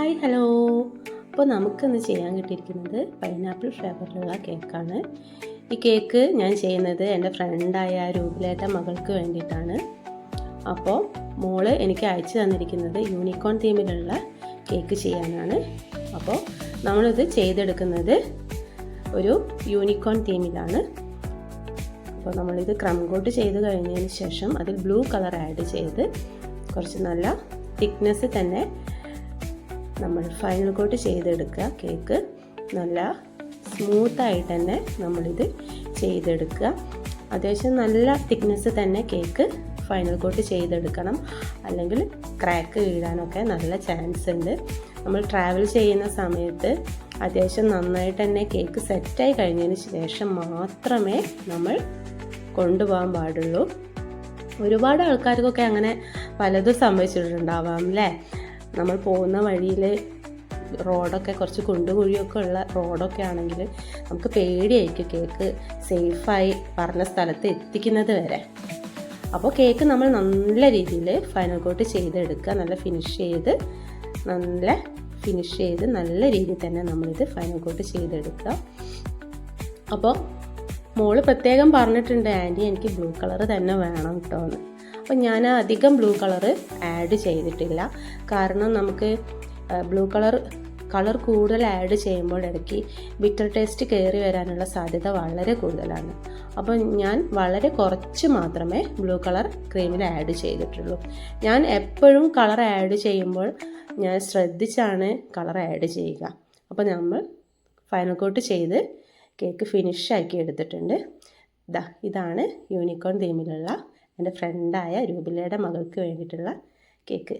Hi hello. അപ്പോൾ നമുക്കിന്ന് ചെയ്യാൻ കിട്ടിയിരിക്കുന്നത് പൈനാപ്പിൾ ഫ്ലേവറിലുള്ള കേക്കാണ്. ഈ കേക്ക് ഞാൻ ചെയ്യുന്നത് എൻ്റെ ഫ്രണ്ടായ രൂപലേട്ട മകൾക്ക് വേണ്ടിയിട്ടാണ്. അപ്പോൾ മോള് എനിക്ക് അയച്ചു തന്നിരിക്കുന്നത് യൂണിക്കോൺ തീമിലുള്ള കേക്ക് ചെയ്യാനാണ്. അപ്പോൾ നമ്മളിത് ചെയ്തെടുക്കുന്നത് ഒരു യൂണിക്കോൺ തീമിലാണ്. അപ്പോൾ നമ്മളിത് ക്രം കോട്ട് ചെയ്ത് കഴിഞ്ഞതിന് ശേഷം അതിൽ ബ്ലൂ കളർ ആഡ് ചെയ്ത് കുറച്ച് നല്ല തിക്നെസ് തന്നെ നമ്മൾ ഫൈനൽ കോട്ട് ചെയ്തെടുക്കുക. കേക്ക് നല്ല സ്മൂത്തായിട്ട് തന്നെ നമ്മളിത് ചെയ്തെടുക്കുക. അത്യാവശ്യം നല്ല തിക്നെസ് തന്നെ കേക്ക് ഫൈനൽ കോട്ട് ചെയ്തെടുക്കണം, അല്ലെങ്കിൽ ക്രാക്ക് വീഴാനൊക്കെ നല്ല ചാൻസ് ഉണ്ട്. നമ്മൾ ട്രാവൽ ചെയ്യുന്ന സമയത്ത് അത്യാവശ്യം നന്നായിട്ട് തന്നെ കേക്ക് സെറ്റായി കഴിഞ്ഞതിന് ശേഷം മാത്രമേ നമ്മൾ കൊണ്ടുപോകാൻ പാടുള്ളൂ. ഒരുപാട് ആൾക്കാർക്കൊക്കെ അങ്ങനെ പലതും സംഭവിച്ചിട്ടുണ്ടാവാം അല്ലേ. നമ്മൾ പോകുന്ന വഴിയിൽ റോഡൊക്കെ കുറച്ച് കുണ്ടുകുഴിയൊക്കെ ഉള്ള റോഡൊക്കെ ആണെങ്കിൽ നമുക്ക് പേടിയായിരിക്കും കേക്ക് സേഫായി പറഞ്ഞ സ്ഥലത്ത് എത്തിക്കുന്നത് വരെ. അപ്പോൾ കേക്ക് നമ്മൾ നല്ല രീതിയിൽ ഫൈനൽ കോട്ട് ചെയ്തെടുക്കുക. നല്ല ഫിനിഷ് ചെയ്ത് നല്ല രീതിയിൽ തന്നെ നമ്മളിത് ഫൈനൽ കോട്ട് ചെയ്തെടുക്കുക. അപ്പോൾ മോള് പ്രത്യേകം പറഞ്ഞിട്ടുണ്ട്, ആൻറ്റി എനിക്ക് ബ്ലൂ കളർ തന്നെ വേണം കേട്ടോ എന്ന്. അപ്പോൾ ഞാൻ അധികം ബ്ലൂ കളർ ആഡ് ചെയ്തിട്ടില്ല, കാരണം നമുക്ക് ബ്ലൂ കളർ കൂടുതൽ ആഡ് ചെയ്യുമ്പോൾ ഇടയ്ക്ക് ബിറ്റർ ടേസ്റ്റ് കയറി വരാനുള്ള സാധ്യത വളരെ കൂടുതലാണ്. അപ്പോൾ ഞാൻ വളരെ കുറച്ച് മാത്രമേ ബ്ലൂ കളർ ക്രീമിൽ ആഡ് ചെയ്തിട്ടുള്ളൂ. ഞാൻ എപ്പോഴും കളർ ആഡ് ചെയ്യുമ്പോൾ ഞാൻ ശ്രദ്ധിച്ചാണ് കളർ ആഡ് ചെയ്യുക. അപ്പോൾ നമ്മൾ ഫൈനൽ കോട്ട് ചെയ്ത് കേക്ക് ഫിനിഷാക്കി എടുത്തിട്ടുണ്ട്. ഇതാണ് യൂണിക്കോൺ തീമിലുള്ള എൻ്റെ ഫ്രണ്ടായ രൂപലയുടെ മകൾക്ക് വേണ്ടിയിട്ടുള്ള കേക്ക്.